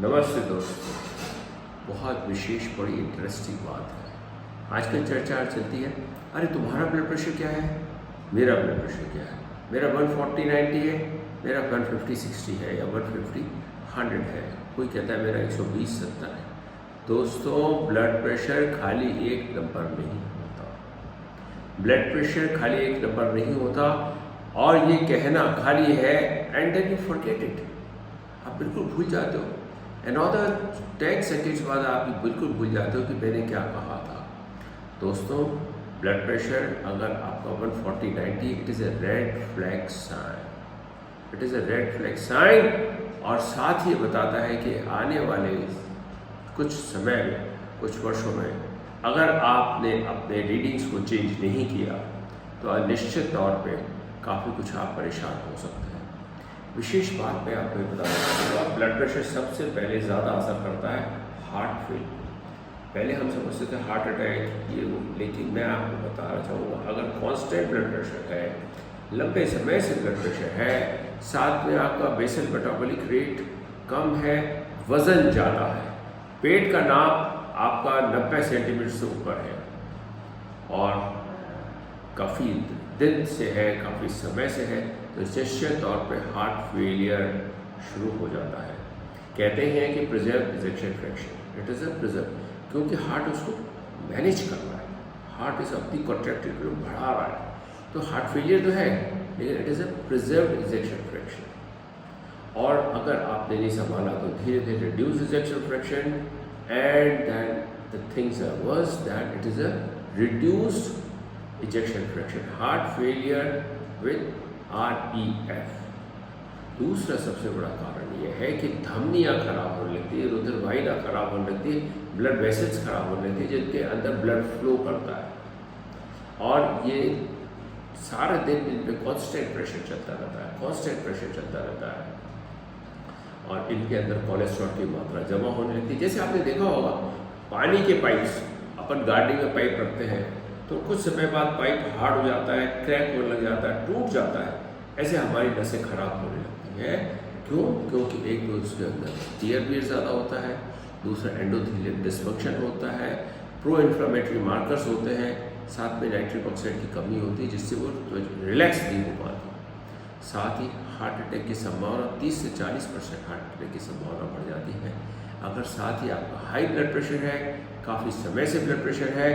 नमस्ते दोस्तों। बहुत विशेष बड़ी इंटरेस्टिंग बात है। आजकल चर्चा चलती है, अरे तुम्हारा ब्लड प्रेशर क्या है, मेरा ब्लड प्रेशर क्या है, मेरा 140/90 है, मेरा 150/60 है या 150/100 है, कोई कहता है मेरा 120/70 है। दोस्तों, ब्लड प्रेशर खाली एक नंबर नहीं होता। ब्लड प्रेशर खाली एक नंबर नहीं होता और ये कहना खाली है and then you forget it. आप बिल्कुल भूल जाते हो। अनदर 10 सेकेंड्स बाद आप बिल्कुल भूल जाते हो कि मैंने क्या कहा था। दोस्तों, ब्लड प्रेशर अगर आपका 140/90, it is a red flag sign. It is a red flag sign और साथ ही बताता है कि आने वाले कुछ समय में, कुछ वर्षों में अगर आपने अपने रीडिंग्स को चेंज नहीं किया तो निश्चित तौर पे काफ़ी कुछ आप परेशान हो सकते हैं। विशेष बात मैं आपको बताना चाहूँगा, ब्लड प्रेशर सबसे पहले ज़्यादा असर करता है हार्ट फेल। पहले हम समझते थे हार्ट अटैक ये वो, लेकिन मैं आपको बताना चाहूँगा अगर कांस्टेंट ब्लड प्रेशर है, लंबे समय से ब्लड प्रेशर है, साथ में आपका बेसल मेटाबॉलिक रेट कम है, वज़न ज़्यादा है, पेट का नाप आपका 90 सेंटीमीटर से ऊपर है और काफ़ी दिन से है, काफ़ी समय से है, तो निश्चित तौर पे हार्ट फेलियर शुरू हो जाता है। कहते हैं कि preserve ejection fraction, it is a preserve, क्योंकि हार्ट उसको मैनेज कर रहा है, हार्ट इस अपनी कॉन्ट्रैक्टेड को बढ़ा रहा है, तो हार्ट फेलियर तो है लेकिन it is a preserve ejection fraction. और अगर आपने नहीं संभाला तो धीरे धीरे reduce ejection fraction and then the things are worse, that it is a reduced ejection fraction, heart failure with REF। दूसरा सबसे बड़ा कारण यह है कि धमनियाँ खराब होने लगती है, रुधिर वाहिनियाँ खराब होने लगती है, ब्लड वेसल्स खराब होने लगती है जिनके अंदर ब्लड फ्लो करता है और ये सारे दिन इन पे कांस्टेंट प्रेशर चलता रहता है, कांस्टेंट प्रेशर चलता रहता है और इनके अंदर कोलेस्ट्रॉल की मात्रा जमा होने लगती है। जैसे आपने देखा होगा पानी के पाइप्स, अपन गार्डनिंग में पाइप रखते हैं तो कुछ समय बाद पाइप हार्ड हो जाता है, क्रैक होने लग जाता है, टूट जाता है। ऐसे हमारी नसें खराब होने लगती हैं। क्यों? क्योंकि एक तो उसके अंदर टीआरबी ज़्यादा होता है, दूसरा एंडोथेलियल डिसफंक्शन होता है, प्रो इन्फ्लेमेटरी मार्कर्स होते हैं, साथ में नाइट्रिक ऑक्साइड की कमी होती है जिससे वो रिलैक्स नहीं हो पाती। साथ ही हार्ट अटैक की संभावना 30 से 40% हार्ट अटैक की संभावना बढ़ जाती है। अगर साथ ही आपका हाई ब्लड प्रेशर है, काफ़ी समय से ब्लड प्रेशर है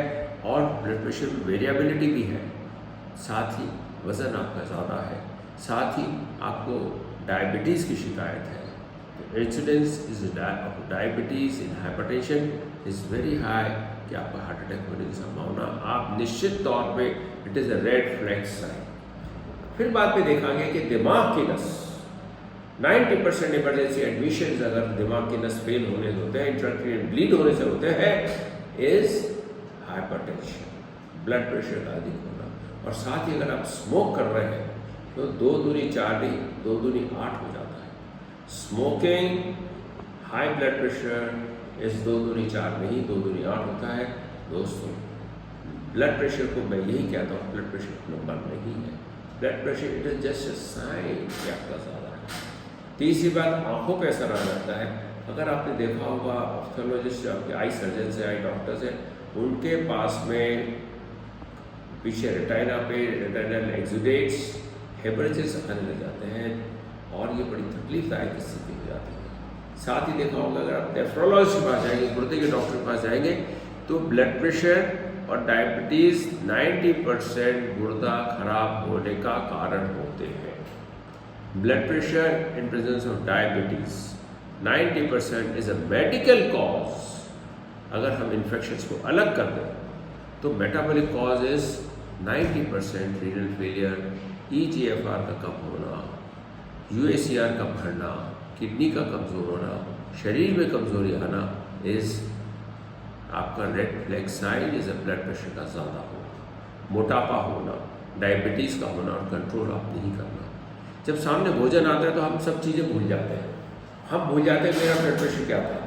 और ब्लड प्रेशर में वेरिएबिलिटी भी है, साथ ही वज़न आपका ज़्यादा है, साथ ही आपको डायबिटीज़ की शिकायत है, incidence is diabetes in hypertension is very high, कि आपका हार्ट अटैक होने की संभावना आप निश्चित तौर पे it is a red flag sign. फिर बाद में देखा गया कि दिमाग की नस 90% इमरजेंसी एडमिशन अगर दिमाग की नस फेल होने से होते हैं, इंट्राक्रैनियल ब्लीड होने से होते हैं, इज़ हाइपरटेंशन, ब्लड प्रेशर का अधिक होना। और साथ ही अगर आप स्मोक कर रहे हैं तो 2 दूनी 4 नहीं, 2 दूनी 8 हो जाता है। स्मोकिंग, हाई ब्लड प्रेशर इस 2 दूनी 4 नहीं, 2 दूनी 8 होता है। दोस्तों, ब्लड प्रेशर को मैं यही कहता हूँ, ब्लड प्रेशर नंबर नहीं है, blood pressure it is just a sign कि आपका ज़्यादा है। तीसरी बात, आंखों पे असर आ जाता है। अगर आपने देखा होगा ऑप्थेल्मोलॉजिस्ट, आपके आई सर्जन से, आई डॉक्टर्स हैं, उनके पास में पीछे रेटाइना पे रेटाइनल एक्सुडेट्स, हेमरेजेस आने लग जाते हैं और ये बड़ी तकलीफदायक स्थिति हो जाती है। साथ ही देखा होगा अगर आप नेफ्रोलॉजिस्ट के पास जाएंगे, गुर्दे के डॉक्टर के पास जाएंगे, तो ब्लड प्रेशर और डायबिटीज़ 90% गुर्दा खराब होने का कारण होते हैं। Blood pressure in presence of diabetes 90% is a medical cause. अगर हम इन्फेक्शंस को अलग कर दें तो metabolic cause is 90% renal failure, EGFR का कम होना, UACR का बढ़ना, किडनी का कमज़ोर होना, शरीर में कमज़ोरी आना इज़ आपका red flag sign, is a blood pressure का ज़्यादा होना, मोटापा होना, डायबिटीज़ का होना और कंट्रोल आप नहीं करना। जब सामने भोजन आता है तो हम सब चीज़ें भूल जाते हैं, हम भूल जाते हैं मेरा ब्लड प्रेशर क्या था।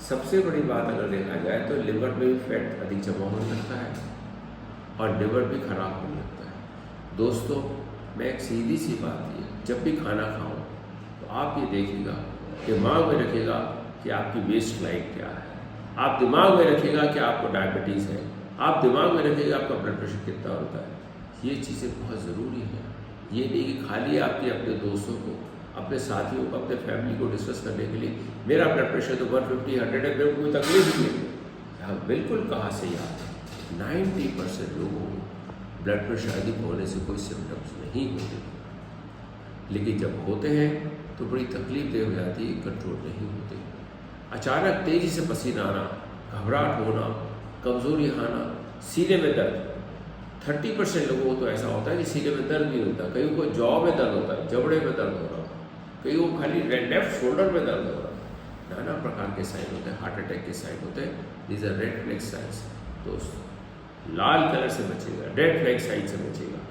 सबसे बड़ी बात अगर देखा जाए तो लिवर में भी फैट अधिक जमा होने लगता है और लिवर भी खराब होने लगता है। दोस्तों, मैं एक सीधी सी बात है, जब भी खाना खाओ तो आप ये देखिएगा, दिमाग में रखिएगा कि आपकी वेस्ट लाइफ क्या है। आप दिमाग में रखिएगा कि आपको डायबिटीज़ है, आप दिमाग में रखिएगा आपका ब्लड प्रेशर कितना होता है। ये चीज़ें बहुत ज़रूरी हैं। ये नहीं कि खाली आपके अपने दोस्तों को, अपने साथियों को, अपने फैमिली को डिस्कस करने के लिए मेरा ब्लड प्रेशर तो 150 100 है, मेरे को कोई तकलीफ नहीं है। हाँ बिल्कुल, कहाँ से याद है, 90% लोगों को ब्लड प्रेशर अधिक होने से कोई सिम्टम्स नहीं होते, लेकिन जब होते हैं तो बड़ी तकलीफ देह हो जाती है, कंट्रोल नहीं होते। अचानक तेज़ी से पसीना आना, घबराहट होना, कमज़ोरी आना, सीने में दर्द। 30% लोगों को तो ऐसा होता है कि सीने में दर्द नहीं होता, कईयों को जॉ में दर्द होता है, जबड़े में दर्द हो रहा, कईयों को खाली लेफ्ट शोल्डर में दर्द हो रहा। नाना प्रकार के साइन होते हैं, हार्ट अटैक के साइन होते हैं। These are red flag signs. तो लाल कलर से बचेगा, रेड फ्लैग साइन से बचेगा।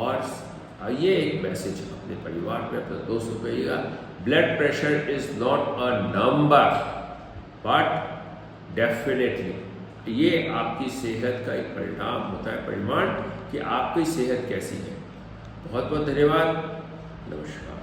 और ये एक मैसेज अपने परिवार में, अपने दोस्तों को कहिएगा, blood pressure is not a number but definitely ये आपकी सेहत का एक परिणाम होता है, परिमाण कि आपकी सेहत कैसी है। बहुत बहुत धन्यवाद, नमस्कार।